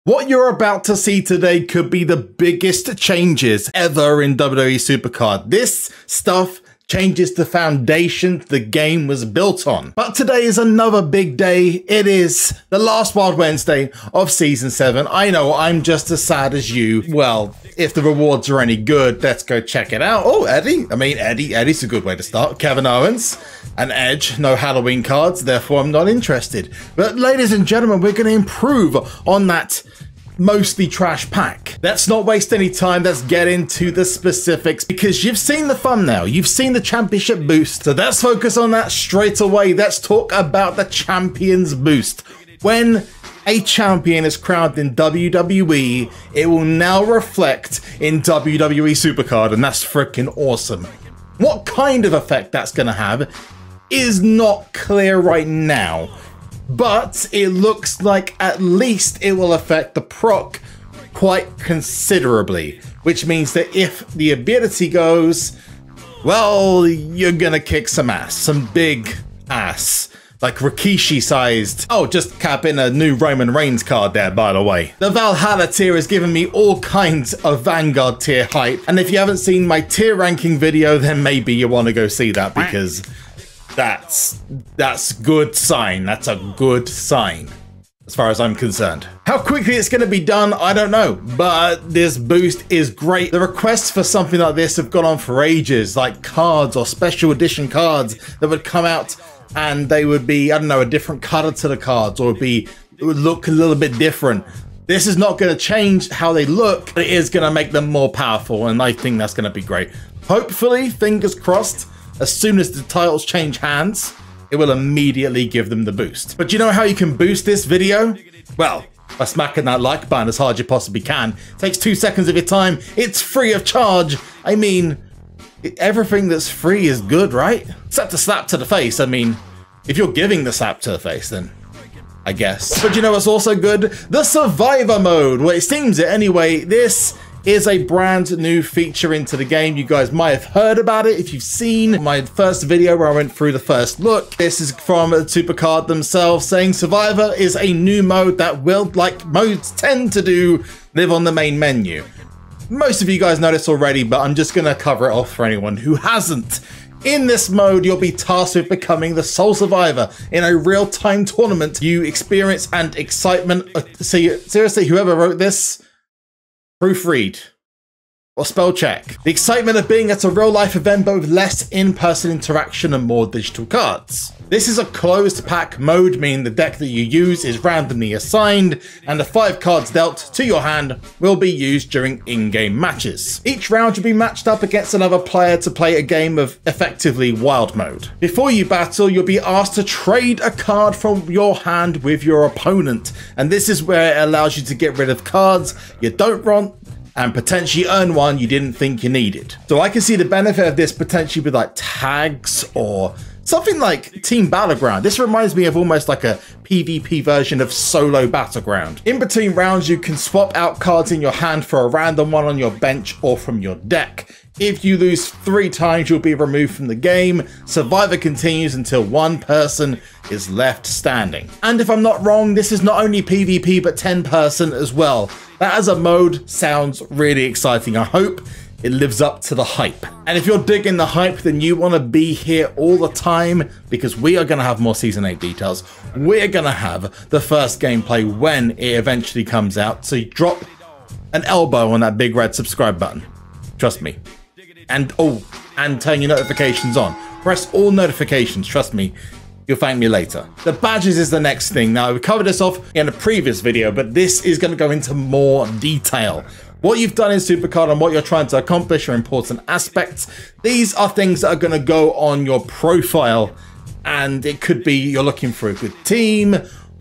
What you're about to see today could be the biggest changes ever in WWE SuperCard. This stuff changes the foundation the game was built on. But today is another big day. It is the last Wild Wednesday of Season 7. I know, I'm just as sad as you. Well, if the rewards are any good, let's go check it out. Oh, Eddie's a good way to start. Kevin Owens and Edge, no Halloween cards, therefore I'm not interested. But ladies and gentlemen, we're going to improve on that mostly trash pack. Let's not waste any time. Let's get into the specifics because you've seen the thumbnail. You've seen the championship boost. So let's focus on that straight away. Let's talk about the champion's boost. When a champion is crowned in WWE, it will now reflect in WWE SuperCard, and that's freaking awesome. What kind of effect that's going to have is not clear right now, but it looks like at least it will affect the proc quite considerably, which means that if the ability goes, well, you're gonna kick some ass, some big ass, like Rikishi sized. Oh, just cap in a new Roman Reigns card there, by the way. The Valhalla tier has given me all kinds of Vanguard tier hype, and if you haven't seen my tier ranking video, then maybe you want to go see that because that's good sign. That's a good sign as far as I'm concerned. How quickly it's going to be done, I don't know, but this boost is great. The requests for something like this have gone on for ages, like cards or special edition cards that would come out and they would be, I don't know, a different color to the cards, or it would look a little bit different. This is not going to change how they look, but it is going to make them more powerful, and I think that's going to be great. Hopefully, fingers crossed, as soon as the titles change hands, it will immediately give them the boost. But you know how you can boost this video? Well, by smacking that like button as hard as you possibly can. It takes 2 seconds of your time. It's free of charge. I mean, everything that's free is good, right? Except a slap to the face. I mean, if you're giving the slap to the face, then I guess. But you know what's also good? The Survivor mode. Well, it seems it anyway. This is a brand new feature into the game. You guys might have heard about it if you've seen my first video where I went through the first look. This is from SuperCard themselves saying Survivor is a new mode that will, like modes tend to do, live on the main menu. Most of you guys know this already, but I'm just gonna cover it off for anyone who hasn't. In this mode, you'll be tasked with becoming the sole survivor in a real-time tournament. You experience and excitement. See, seriously, whoever wrote this, proofread or spell check. The excitement of being at a real-life event, but with less in-person interaction and more digital cards. This is a closed pack mode, meaning the deck that you use is randomly assigned, and the 5 cards dealt to your hand will be used during in-game matches. Each round will be matched up against another player to play a game of effectively wild mode. Before you battle, you'll be asked to trade a card from your hand with your opponent, and this is where it allows you to get rid of cards you don't want and potentially earn one you didn't think you needed. So I can see the benefit of this potentially with like tags or something like Team Battleground. This reminds me of almost like a PvP version of Solo Battleground. In between rounds, you can swap out cards in your hand for a random one on your bench or from your deck. If you lose 3 times, you'll be removed from the game. Survivor continues until one person is left standing. And if I'm not wrong, this is not only PvP, but 10-person as well. That as a mode sounds really exciting. I hope it lives up to the hype. And if you're digging the hype, then you want to be here all the time because we are going to have more Season 8 details. We're going to have the first gameplay when it eventually comes out. So you drop an elbow on that big red subscribe button. Trust me. And turn your notifications on. Press all notifications. Trust me. You'll thank me later. The badges is the next thing. Now, we covered this off in a previous video, but this is going to go into more detail. What you've done in SuperCard and what you're trying to accomplish are important aspects. These are things that are going to go on your profile, and it could be you're looking for a good team,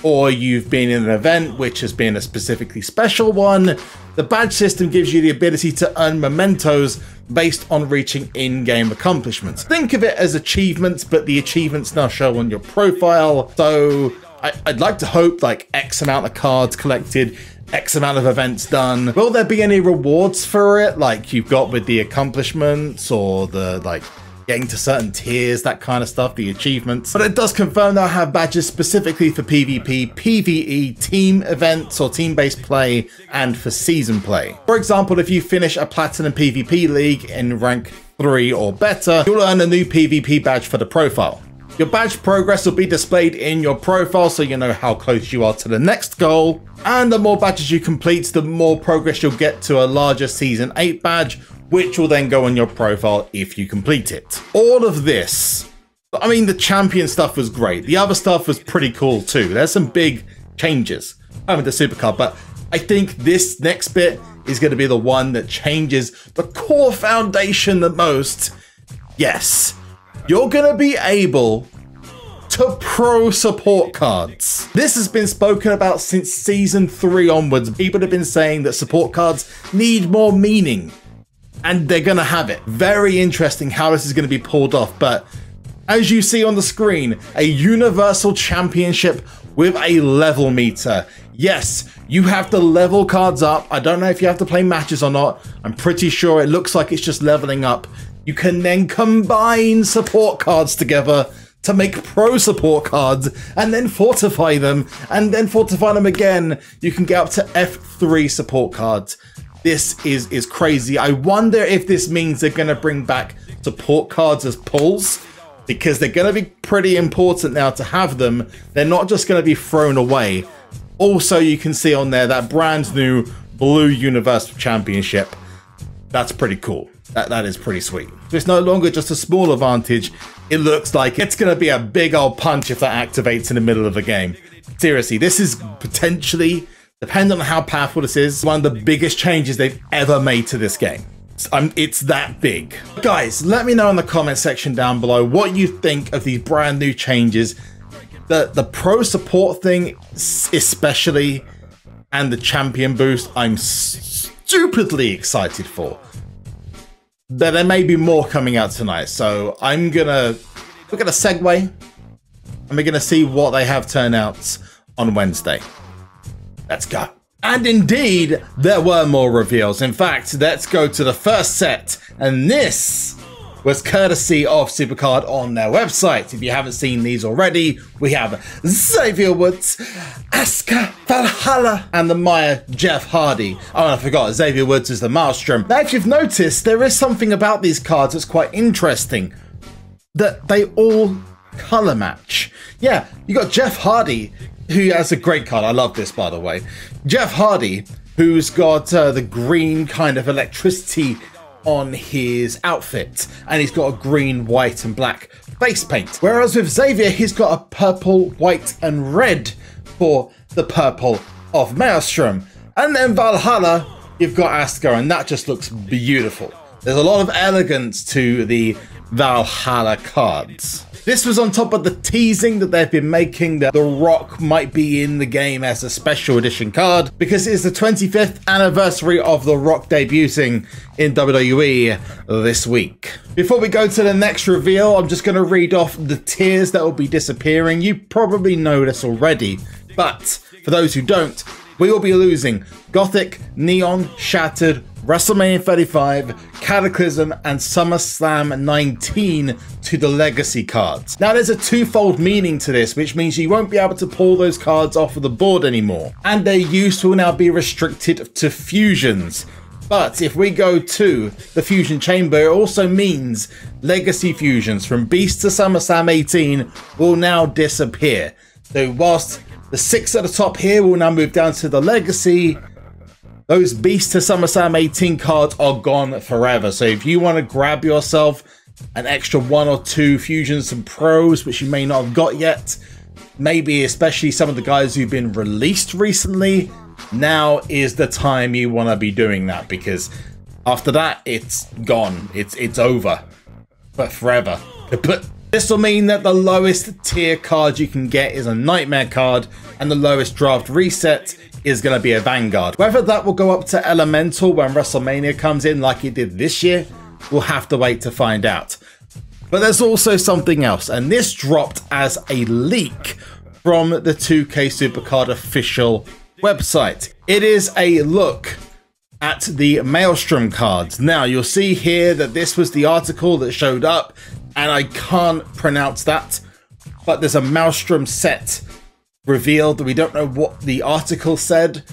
or you've been in an event which has been a specifically special one. The badge system gives you the ability to earn mementos based on reaching in-game accomplishments. Think of it as achievements, but the achievements now show on your profile. So I'd like to hope like X amount of cards collected, X amount of events done. Will there be any rewards for it like you've got with the accomplishments or the like getting to certain tiers, that kind of stuff, the achievements. But it does confirm they'll have badges specifically for PvP, PvE, team events or team-based play, and for season play. For example, if you finish a Platinum PvP League in rank 3 or better, you'll earn a new PvP badge for the profile. Your badge progress will be displayed in your profile so you know how close you are to the next goal. And the more badges you complete, the more progress you'll get to a larger Season 8 badge, which will then go on your profile if you complete it. All of this, I mean, the champion stuff was great. The other stuff was pretty cool too. There's some big changes with the SuperCard, but I think this next bit is going to be the one that changes the core foundation the most. Yes. You're going to be able to pro support cards. This has been spoken about since Season 3 onwards. People have been saying that support cards need more meaning, and they're going to have it. Very interesting how this is going to be pulled off, but as you see on the screen, a Universal Championship with a level meter. Yes, you have to level cards up. I don't know if you have to play matches or not. I'm pretty sure it looks like it's just leveling up. You can then combine support cards together to make pro support cards and then fortify them and then fortify them again. You can get up to F3 support cards. This is crazy. I wonder if this means they're going to bring back support cards as pulls, because they're going to be pretty important now to have them. They're not just going to be thrown away. Also, you can see on there that brand new blue Universal Championship. That's pretty cool. That is pretty sweet. So it's no longer just a small advantage. It looks like it's going to be a big old punch if that activates in the middle of the game. Seriously, this is potentially, depending on how powerful this is, one of the biggest changes they've ever made to this game. It's that big. Guys, let me know in the comment section down below what you think of these brand new changes. The pro support thing especially, and the champion boost, I'm stupidly excited for. But there may be more coming out tonight, so we're gonna segue and we're gonna see what they have turned out on Wednesday. Let's go. And indeed, there were more reveals. In fact, let's go to the first set, and this was courtesy of SuperCard on their website. If you haven't seen these already, we have Xavier Woods, Asuka, Valhalla, and the Maya Jeff Hardy. Oh, I forgot, Xavier Woods is the Maelstrom. Now, if you've noticed, there is something about these cards that's quite interesting, that they all color match. Yeah, you got Jeff Hardy, who has a great card. I love this, by the way. Jeff Hardy, who's got the green kind of electricity on his outfit, and he's got a green, white, and black face paint. Whereas with Xavier, he's got a purple, white, and red for the purple of Maelstrom. And then Valhalla, you've got Asuka, and that just looks beautiful. There's a lot of elegance to the Valhalla cards. This was on top of the teasing that they've been making that The Rock might be in the game as a special edition card, because it's the 25th anniversary of The Rock debuting in WWE this week. Before we go to the next reveal, I'm just going to read off the tiers that will be disappearing. You probably know this already, but for those who don't, we will be losing Gothic, Neon, Shattered, WrestleMania 35, Cataclysm, and SummerSlam 19 to the Legacy cards. Now, there's a twofold meaning to this, which means you won't be able to pull those cards off of the board anymore, and their use will now be restricted to fusions. But if we go to the Fusion Chamber, it also means Legacy fusions from Beast to SummerSlam 18 will now disappear. So whilst the 6 at the top here will now move down to the Legacy, those Beast to SummerSlam 18 cards are gone forever. So if you want to grab yourself an extra 1 or 2 fusions and pros, which you may not have got yet, maybe especially some of the guys who've been released recently, now is the time you want to be doing that, because after that, it's gone. It's over. But forever. But this will mean that the lowest tier card you can get is a Nightmare card, and the lowest draft reset is going to be a Vanguard. Whether that will go up to Elemental when WrestleMania comes in like it did this year, we'll have to wait to find out. But there's also something else, and this dropped as a leak from the 2K SuperCard official website. It is a look at the Maelstrom cards. Now, you'll see here that this was the article that showed up. and I can't pronounce that, but there's a Maelstrom set revealed. We don't know what the article said,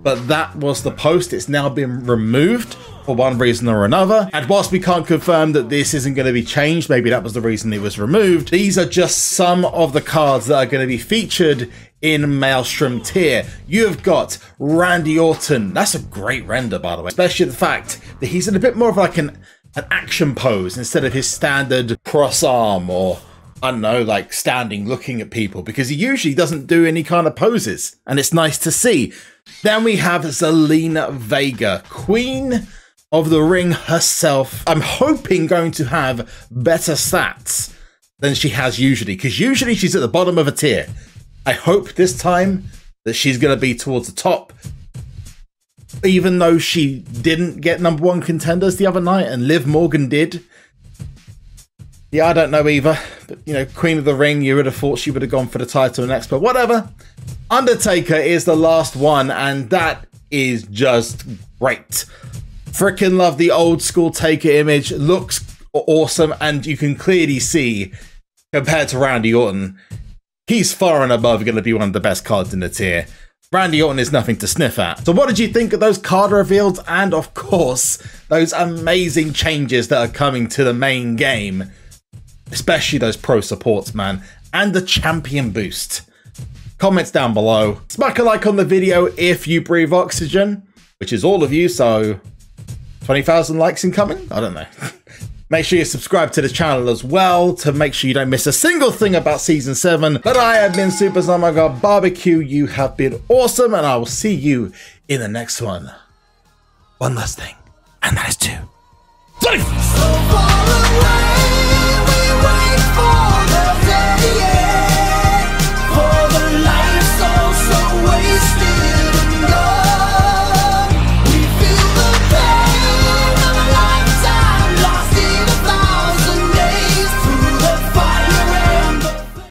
but that was the post. It's now been removed for one reason or another. And whilst we can't confirm that this isn't going to be changed, maybe that was the reason it was removed, these are just some of the cards that are going to be featured in Maelstrom tier. You've got Randy Orton. That's a great render, by the way, especially the fact that he's in a bit more of like an action pose instead of his standard cross arm or, I don't know, like standing looking at people, because he usually doesn't do any kind of poses, and it's nice to see. Then we have Zelina Vega, Queen of the Ring herself. I'm hoping going to have better stats than she has usually, because usually she's at the bottom of a tier. I hope this time that she's going to be towards the top, even though she didn't get #1 contenders the other night and Liv Morgan did. Yeah, I don't know either, but you know, Queen of the Ring, you would have thought she would have gone for the title next, but whatever. Undertaker is the last one, and that is just great. Freaking love the old school Taker image, looks awesome, and you can clearly see, compared to Randy Orton, he's far and above going to be one of the best cards in the tier. Randy Orton is nothing to sniff at. So what did you think of those card reveals, and of course, those amazing changes that are coming to the main game? Especially those pro supports, man, and the champion boost. Comments down below. Smack a like on the video if you breathe oxygen, which is all of you, so 20,000 likes incoming? I don't know. Make sure you subscribe to the channel as well to make sure you don't miss a single thing about Season 7. But I have been SuperZombGBBQ. You have been awesome, and I will see you in the next one. One last thing, and that is 2. So far away, we wait for the day.